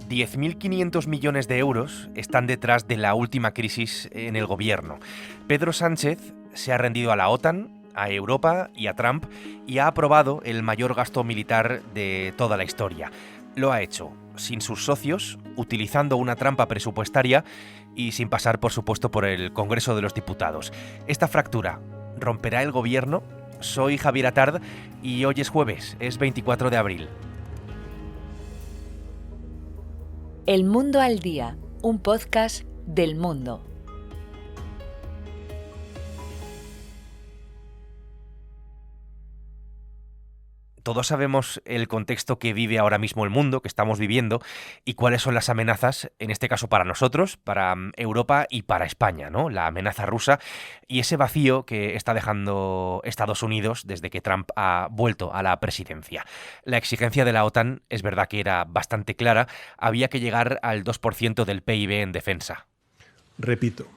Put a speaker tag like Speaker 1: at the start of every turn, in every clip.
Speaker 1: 10.500 millones de euros están detrás de la última crisis en el gobierno. Pedro Sánchez se ha rendido a la OTAN, a Europa y a Trump y ha aprobado el mayor gasto militar de toda la historia. Lo ha hecho sin sus socios, utilizando una trampa presupuestaria y sin pasar, por supuesto, por el Congreso de los Diputados. Esta fractura romperá el gobierno. Soy Javier Atard y hoy es jueves, es 24 de abril.
Speaker 2: El Mundo al Día, un podcast del Mundo.
Speaker 1: Todos sabemos el contexto que vive ahora mismo el mundo, que estamos viviendo, y cuáles son las amenazas, en este caso para nosotros, para Europa y para España, ¿no? La amenaza rusa y ese vacío que está dejando Estados Unidos desde que Trump ha vuelto a la presidencia. La exigencia de la OTAN es verdad que era bastante clara, había que llegar al 2% del PIB en defensa.
Speaker 3: Repito,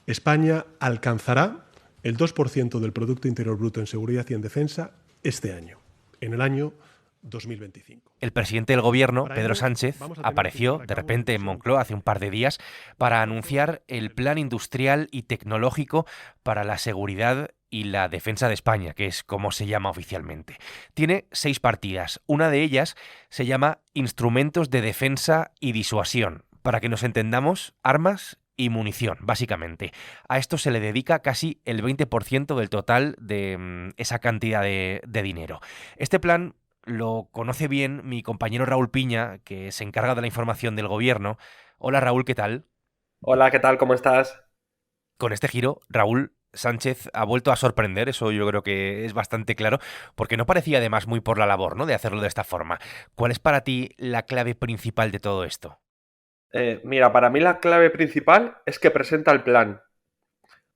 Speaker 3: España alcanzará el 2% del Producto Interior Bruto en seguridad y en defensa este año, en el año 2025.
Speaker 1: El presidente del gobierno, Pedro Sánchez, apareció de repente en Moncloa hace un par de días para anunciar el plan industrial y tecnológico para la seguridad y la defensa de España, que es como se llama oficialmente. Tiene 6 partidas. Una de ellas se llama Instrumentos de Defensa y Disuasión. Para que nos entendamos, armas y munición, básicamente. A esto se le dedica casi el 20% del total de esa cantidad de dinero. Este plan lo conoce bien mi compañero Raúl Piña, que se encarga de la información del gobierno. Hola Raúl, ¿qué tal?
Speaker 4: Hola, ¿qué tal? ¿Cómo estás?
Speaker 1: Con este giro, Raúl Sánchez ha vuelto a sorprender, eso yo creo que es bastante claro, porque no parecía además muy por la labor, ¿no?, de hacerlo de esta forma. ¿Cuál es para ti la clave principal de todo esto?
Speaker 4: Mira, para mí la clave principal es que presenta el plan.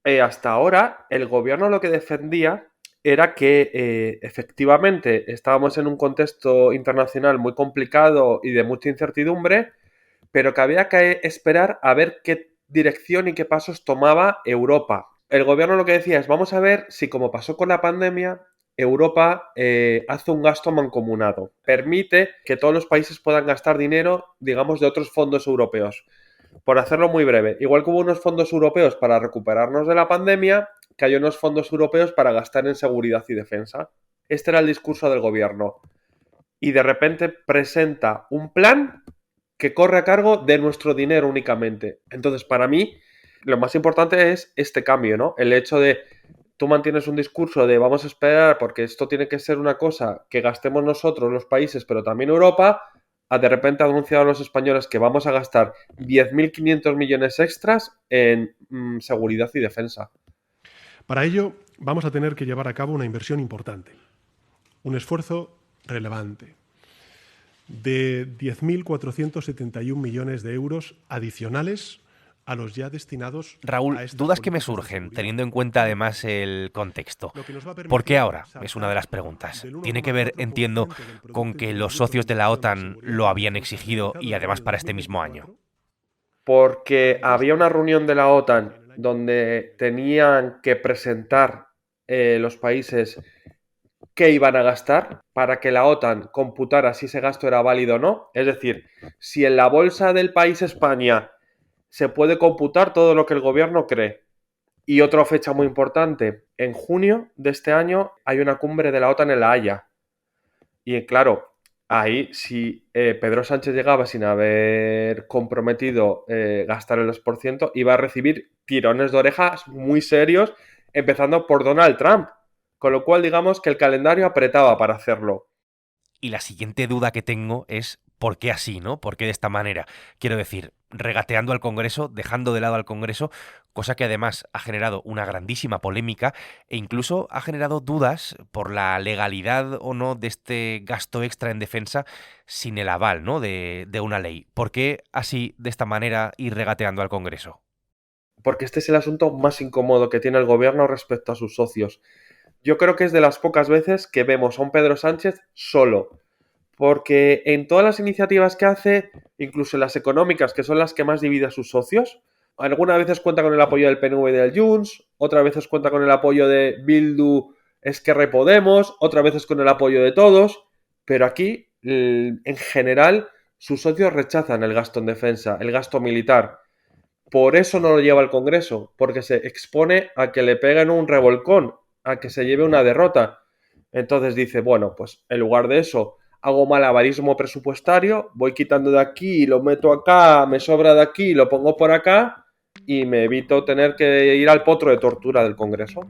Speaker 4: Hasta ahora, el gobierno lo que defendía era que efectivamente estábamos en un contexto internacional muy complicado y de mucha incertidumbre, pero que había que esperar a ver qué dirección y qué pasos tomaba Europa. El gobierno lo que decía es, vamos a ver si, como pasó con la pandemia, Europa hace un gasto mancomunado. Permite que todos los países puedan gastar dinero, digamos, de otros fondos europeos. Por hacerlo muy breve, igual que hubo unos fondos europeos para recuperarnos de la pandemia, que hay unos fondos europeos para gastar en seguridad y defensa. Este era el discurso del gobierno. Y de repente presenta un plan que corre a cargo de nuestro dinero únicamente. Entonces, para mí, lo más importante es este cambio, ¿no? El hecho de tú mantienes un discurso de vamos a esperar porque esto tiene que ser una cosa que gastemos nosotros los países, pero también Europa, a de repente anunciar a los españoles que vamos a gastar 10.500 millones extras en seguridad y defensa.
Speaker 3: Para ello, vamos a tener que llevar a cabo una inversión importante, un esfuerzo relevante de 10.471 millones de euros adicionales a los ya destinados.
Speaker 1: Raúl, dudas que me surgen, teniendo en cuenta además el contexto. ¿Por qué ahora? Es una de las preguntas. Tiene que ver, entiendo, con que los socios de la OTAN lo habían exigido y además para este mismo año.
Speaker 4: Porque había una reunión de la OTAN donde tenían que presentar los países qué iban a gastar para que la OTAN computara si ese gasto era válido o no. Es decir, si en la bolsa del país España se puede computar todo lo que el gobierno cree. Y otra fecha muy importante, en junio de este año hay una cumbre de la OTAN en La Haya. Y claro, ahí si Pedro Sánchez llegaba sin haber comprometido gastar el 2%, iba a recibir tirones de orejas muy serios, empezando por Donald Trump. Con lo cual, digamos que el calendario apretaba para hacerlo.
Speaker 1: Y la siguiente duda que tengo es ¿por qué así, no? ¿Por qué de esta manera? Quiero decir, regateando al Congreso, dejando de lado al Congreso, cosa que además ha generado una grandísima polémica e incluso ha generado dudas por la legalidad o no de este gasto extra en defensa sin el aval, ¿no?, de una ley. ¿Por qué así, de esta manera, ir regateando al Congreso?
Speaker 4: Porque este es el asunto más incómodo que tiene el gobierno respecto a sus socios. Yo creo que es de las pocas veces que vemos a un Pedro Sánchez solo. Porque en todas las iniciativas que hace, incluso en las económicas, que son las que más divide a sus socios, algunas veces cuenta con el apoyo del PNV y del Junts, otras veces cuenta con el apoyo de Bildu, Esquerra y Podemos, otras veces con el apoyo de todos, pero aquí, en general, sus socios rechazan el gasto en defensa, el gasto militar. Por eso no lo lleva al Congreso, porque se expone a que le peguen un revolcón, a que se lleve una derrota. Entonces dice, bueno, pues en lugar de eso hago malabarismo presupuestario, voy quitando de aquí, lo meto acá, me sobra de aquí, lo pongo por acá y me evito tener que ir al potro de tortura del Congreso.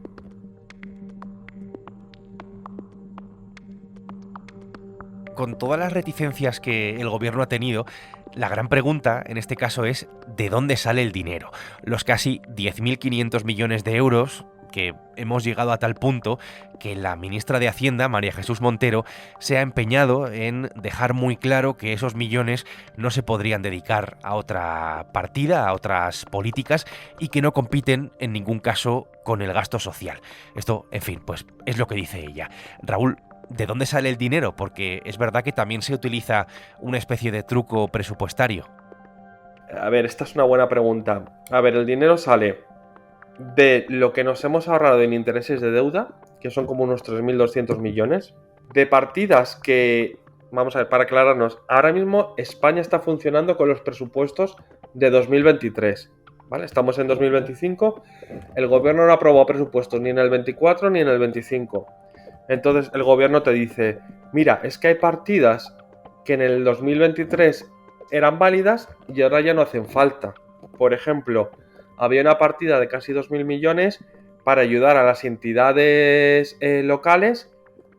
Speaker 1: Con todas las reticencias que el gobierno ha tenido, la gran pregunta en este caso es ¿de dónde sale el dinero? Los casi 10.500 millones de euros que hemos llegado a tal punto que la ministra de Hacienda, María Jesús Montero, se ha empeñado en dejar muy claro que esos millones no se podrían dedicar a otra partida, a otras políticas y que no compiten en ningún caso con el gasto social. Esto, en fin, pues es lo que dice ella. Raúl, ¿de dónde sale el dinero? Porque es verdad que también se utiliza una especie de truco presupuestario.
Speaker 4: A ver, esta es una buena pregunta. A ver, el dinero sale de lo que nos hemos ahorrado en intereses de deuda, que son como unos 3.200 millones, de partidas que, vamos a ver, para aclararnos, ahora mismo España está funcionando con los presupuestos de 2023, ¿vale? Estamos en 2025, el gobierno no aprobó presupuestos ni en el 24 ni en el 25. Entonces el gobierno te dice, mira, es que hay partidas que en el 2023 eran válidas y ahora ya no hacen falta. Por ejemplo, había una partida de casi 2.000 millones para ayudar a las entidades locales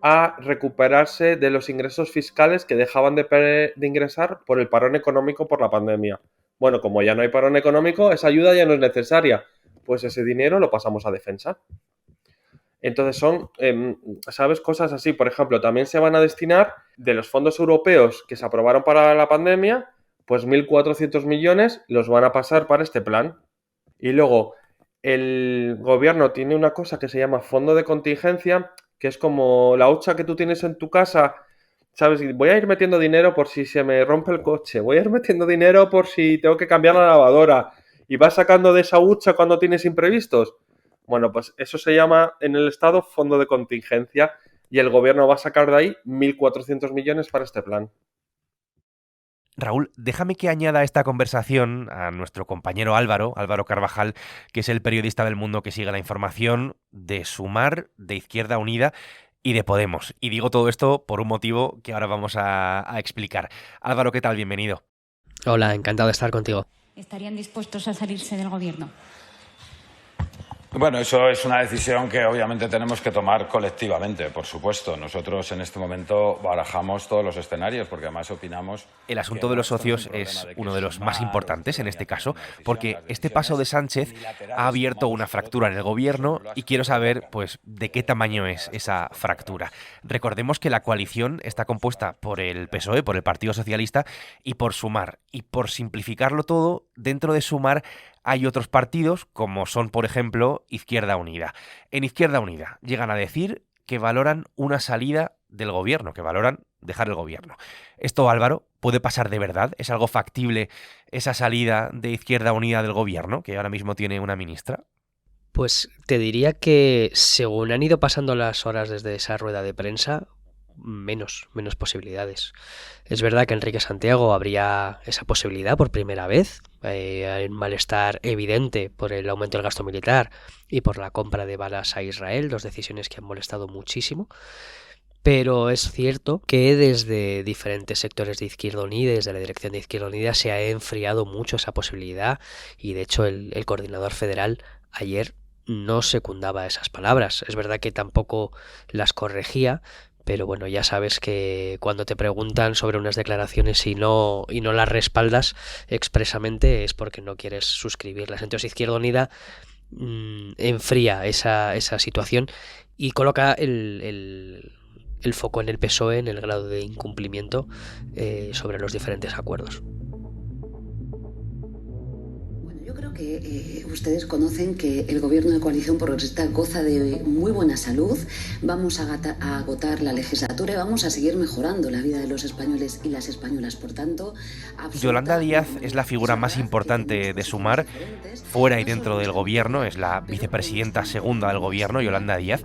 Speaker 4: a recuperarse de los ingresos fiscales que dejaban de ingresar por el parón económico por la pandemia. Bueno, como ya no hay parón económico, esa ayuda ya no es necesaria. Pues ese dinero lo pasamos a defensa. Entonces son, ¿sabes? Cosas así. Por ejemplo, también se van a destinar de los fondos europeos que se aprobaron para la pandemia, pues 1.400 millones los van a pasar para este plan. Y luego el gobierno tiene una cosa que se llama fondo de contingencia, que es como la hucha que tú tienes en tu casa, ¿sabes? Voy a ir metiendo dinero por si se me rompe el coche, voy a ir metiendo dinero por si tengo que cambiar la lavadora, y vas sacando de esa hucha cuando tienes imprevistos. Bueno, pues eso se llama en el Estado fondo de contingencia y el gobierno va a sacar de ahí 1.400 millones para este plan.
Speaker 1: Raúl, déjame que añada a esta conversación a nuestro compañero Álvaro Carvajal, que es el periodista del Mundo que sigue la información de Sumar, de Izquierda Unida y de Podemos. Y digo todo esto por un motivo que ahora vamos a explicar. Álvaro, ¿qué tal? Bienvenido.
Speaker 5: Hola, encantado de estar contigo.
Speaker 6: ¿Estarían dispuestos a salirse del gobierno?
Speaker 7: Bueno, eso es una decisión que obviamente tenemos que tomar colectivamente, por supuesto. Nosotros en este momento barajamos todos los escenarios porque además opinamos...
Speaker 1: El asunto de los socios es uno de los más importantes en este caso porque este paso de Sánchez ha abierto una fractura en el gobierno y quiero saber, pues, de qué tamaño es esa fractura. Recordemos que la coalición está compuesta por el PSOE, por el Partido Socialista y por Sumar. Y por simplificarlo todo, dentro de Sumar hay otros partidos como son, por ejemplo, Izquierda Unida. En Izquierda Unida llegan a decir que valoran una salida del gobierno, que valoran dejar el gobierno. Esto, Álvaro, ¿puede pasar de verdad? ¿Es algo factible esa salida de Izquierda Unida del gobierno, que ahora mismo tiene una ministra?
Speaker 5: Pues te diría que según han ido pasando las horas desde esa rueda de prensa, menos posibilidades. Es verdad que Enrique Santiago habría esa posibilidad por primera vez, hay un malestar evidente por el aumento del gasto militar y por la compra de balas a Israel, dos decisiones que han molestado muchísimo. Pero es cierto que desde diferentes sectores de Izquierda Unida, desde la dirección de Izquierda Unida, se ha enfriado mucho esa posibilidad y de hecho el coordinador federal ayer no secundaba esas palabras. Es verdad que tampoco las corregía, pero bueno, ya sabes que cuando te preguntan sobre unas declaraciones y no las respaldas expresamente es porque no quieres suscribirlas. Entonces Izquierda Unida enfría esa situación y coloca el foco en el PSOE, en el grado de incumplimiento sobre los diferentes acuerdos.
Speaker 8: Yo creo que ustedes conocen que el gobierno de coalición progresista goza de muy buena salud. Vamos a agotar la legislatura y vamos a seguir mejorando la vida de los españoles y las españolas. Por tanto,
Speaker 1: Yolanda Díaz es la figura más importante de Sumar, fuera y dentro del gobierno, es la vicepresidenta segunda del gobierno, Yolanda Díaz.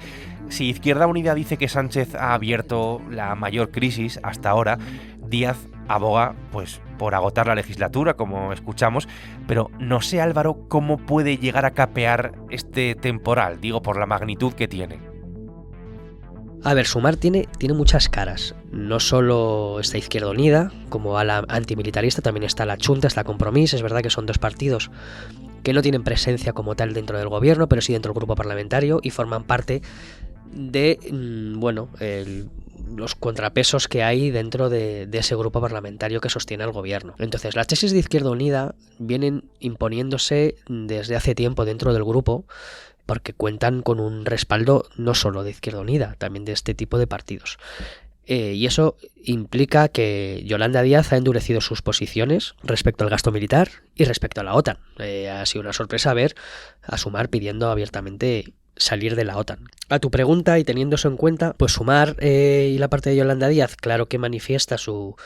Speaker 1: Si Izquierda Unida dice que Sánchez ha abierto la mayor crisis hasta ahora, Díaz aboga pues por agotar la legislatura, como escuchamos, pero no sé, Álvaro, cómo puede llegar a capear este temporal, digo, por la magnitud que tiene.
Speaker 5: A ver, Sumar tiene muchas caras. No solo está Izquierda Unida, como ala antimilitarista, también está la Chunta, está Compromís. Es verdad que son dos partidos que no tienen presencia como tal dentro del gobierno, pero sí dentro del grupo parlamentario y forman parte de, los contrapesos que hay dentro de ese grupo parlamentario que sostiene al gobierno. Entonces, las tesis de Izquierda Unida vienen imponiéndose desde hace tiempo dentro del grupo, porque cuentan con un respaldo no solo de Izquierda Unida, también de este tipo de partidos. Y eso implica que Yolanda Díaz ha endurecido sus posiciones respecto al gasto militar y respecto a la OTAN. Ha sido una sorpresa ver a Sumar pidiendo abiertamente salir de la OTAN. A tu pregunta, y teniendo eso en cuenta, pues Sumar y la parte de Yolanda Díaz, claro que manifiesta sus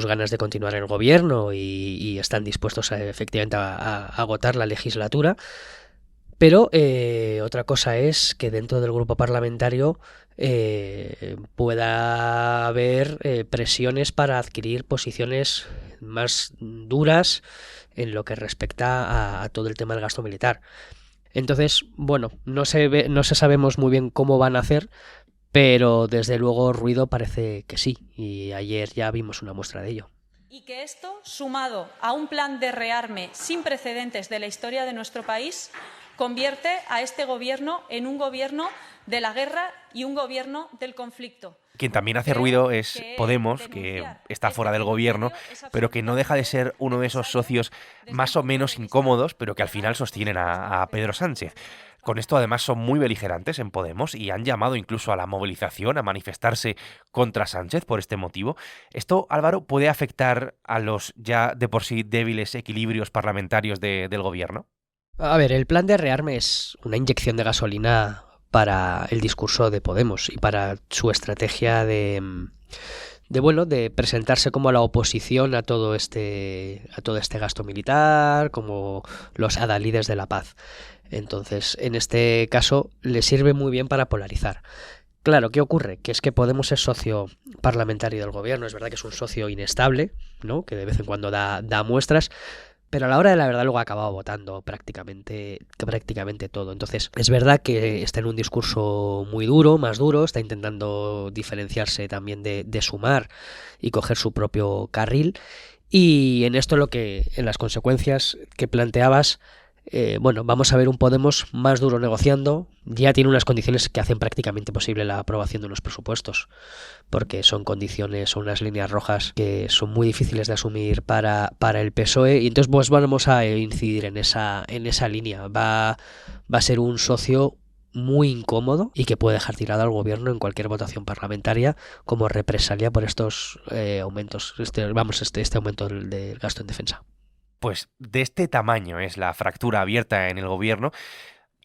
Speaker 5: ganas de continuar en el gobierno y están dispuestos efectivamente a agotar la legislatura. Pero otra cosa es que dentro del grupo parlamentario pueda haber presiones para adquirir posiciones más duras en lo que respecta a todo el tema del gasto militar. Entonces, bueno, no se sabemos muy bien cómo van a hacer, pero desde luego ruido parece que sí, y ayer ya vimos una muestra de ello.
Speaker 9: Y que esto, sumado a un plan de rearme sin precedentes de la historia de nuestro país, convierte a este gobierno en un gobierno de la guerra y un gobierno del conflicto.
Speaker 1: Quien también hace ruido es Podemos, que está fuera del gobierno, pero que no deja de ser uno de esos socios más o menos incómodos, pero que al final sostienen a Pedro Sánchez. Con esto además son muy beligerantes en Podemos y han llamado incluso a la movilización, a manifestarse contra Sánchez por este motivo. ¿Esto, Álvaro, puede afectar a los ya de por sí débiles equilibrios parlamentarios del gobierno?
Speaker 5: A ver, el plan de rearme es una inyección de gasolina para el discurso de Podemos y para su estrategia de presentarse como la oposición a todo este gasto militar, como los adalides de la paz. Entonces, en este caso, le sirve muy bien para polarizar. Claro, ¿qué ocurre? Que es que Podemos es socio parlamentario del gobierno, es verdad que es un socio inestable, ¿no? Que de vez en cuando da muestras, pero a la hora de la verdad luego ha acabado votando prácticamente todo. Entonces, es verdad que está en un discurso muy duro, más duro, está intentando diferenciarse también de Sumar y coger su propio carril. Y en esto en las consecuencias que planteabas, vamos a ver un Podemos más duro negociando. Ya tiene unas condiciones que hacen prácticamente posible la aprobación de unos presupuestos, porque son unas líneas rojas que son muy difíciles de asumir para el PSOE, y entonces pues vamos a incidir en esa línea. Va a ser un socio muy incómodo y que puede dejar tirado al gobierno en cualquier votación parlamentaria como represalia por estos aumentos, este aumento del gasto en defensa.
Speaker 1: Pues de este tamaño es la fractura abierta en el gobierno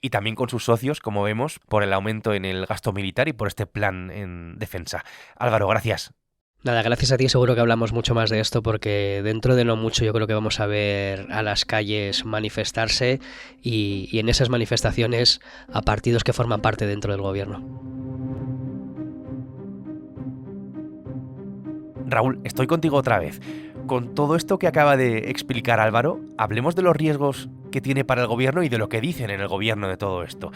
Speaker 1: y también con sus socios, como vemos, por el aumento en el gasto militar y por este plan en defensa. Álvaro, gracias.
Speaker 5: Nada, gracias a ti, seguro que hablamos mucho más de esto porque dentro de no mucho yo creo que vamos a ver a las calles manifestarse y en esas manifestaciones a partidos que forman parte dentro del gobierno.
Speaker 1: Raúl, estoy contigo otra vez. Con todo esto que acaba de explicar Álvaro, hablemos de los riesgos que tiene para el gobierno y de lo que dicen en el gobierno de todo esto.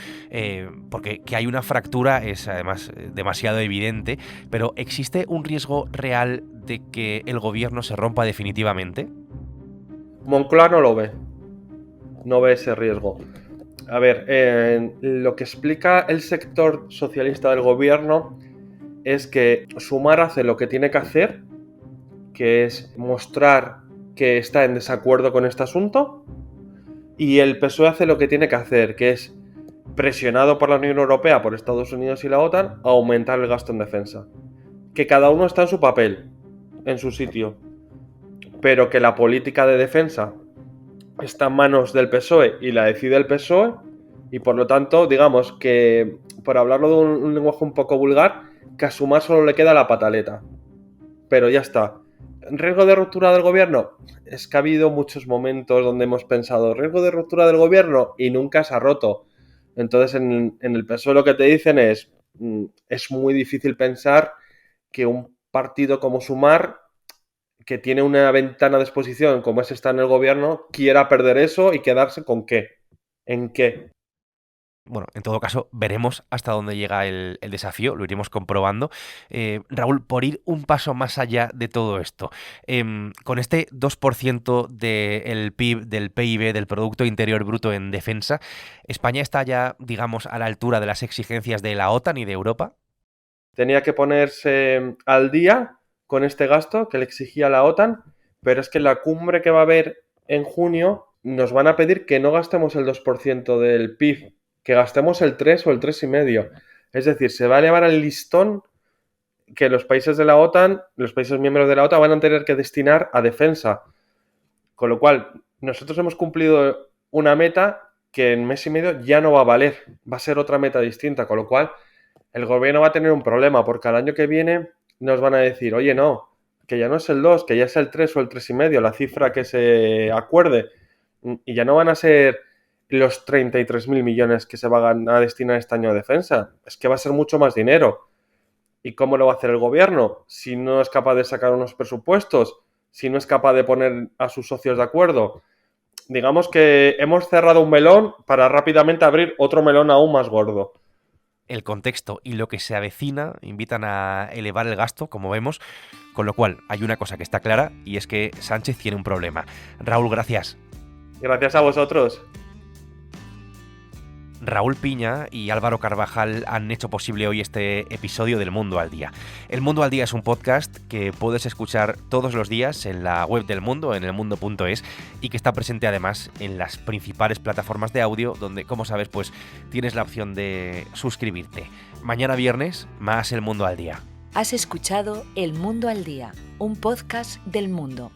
Speaker 1: Porque que hay una fractura es además demasiado evidente, pero ¿existe un riesgo real de que el gobierno se rompa definitivamente?
Speaker 4: Moncloa no lo ve. No ve ese riesgo. A ver, lo que explica el sector socialista del gobierno es que Sumar hace lo que tiene que hacer, que es mostrar que está en desacuerdo con este asunto, y el PSOE hace lo que tiene que hacer, que es, presionado por la Unión Europea, por Estados Unidos y la OTAN, aumentar el gasto en defensa. Que cada uno está en su papel, en su sitio, pero que la política de defensa está en manos del PSOE y la decide el PSOE, y por lo tanto, digamos que, por hablarlo de un lenguaje un poco vulgar, que a Sumar solo le queda la pataleta. Pero ya está. ¿Riesgo de ruptura del gobierno? Es que ha habido muchos momentos donde hemos pensado riesgo de ruptura del gobierno y nunca se ha roto. Entonces en el PSOE lo que te dicen es muy difícil pensar que un partido como Sumar, que tiene una ventana de exposición como es esta en el gobierno, quiera perder eso y quedarse con qué. ¿En qué?
Speaker 1: Bueno, en todo caso, veremos hasta dónde llega el desafío, lo iremos comprobando. Raúl, por ir un paso más allá de todo esto, con este 2% del PIB, del PIB, del Producto Interior Bruto en defensa, ¿España está ya, digamos, a la altura de las exigencias de la OTAN y de Europa?
Speaker 4: Tenía que ponerse al día con este gasto que le exigía la OTAN, pero es que en la cumbre que va a haber en junio nos van a pedir que no gastemos el 2% del PIB, que gastemos el 3 o el 3,5. Es decir, se va a elevar el listón que los países de la OTAN, los países miembros de la OTAN van a tener que destinar a defensa. Con lo cual, nosotros hemos cumplido una meta que en mes y medio ya no va a valer, va a ser otra meta distinta, con lo cual el gobierno va a tener un problema, porque al año que viene nos van a decir, oye, no, que ya no es el 2, que ya es el 3 o el 3,5, la cifra que se acuerde, y ya no van a ser los 33.000 millones que se van a destinar este año a defensa, es que va a ser mucho más dinero. ¿Y cómo lo va a hacer el gobierno? Si no es capaz de sacar unos presupuestos, si no es capaz de poner a sus socios de acuerdo. Digamos que hemos cerrado un melón para rápidamente abrir otro melón aún más gordo.
Speaker 1: El contexto y lo que se avecina invitan a elevar el gasto, como vemos, con lo cual hay una cosa que está clara y es que Sánchez tiene un problema. Raúl, gracias.
Speaker 4: Gracias a vosotros.
Speaker 1: Raúl Piña y Álvaro Carvajal han hecho posible hoy este episodio del Mundo al Día. El Mundo al Día es un podcast que puedes escuchar todos los días en la web del Mundo, en elmundo.es, y que está presente además en las principales plataformas de audio, donde, como sabes, pues tienes la opción de suscribirte. Mañana viernes, más El Mundo al Día.
Speaker 2: Has escuchado El Mundo al Día, un podcast del Mundo.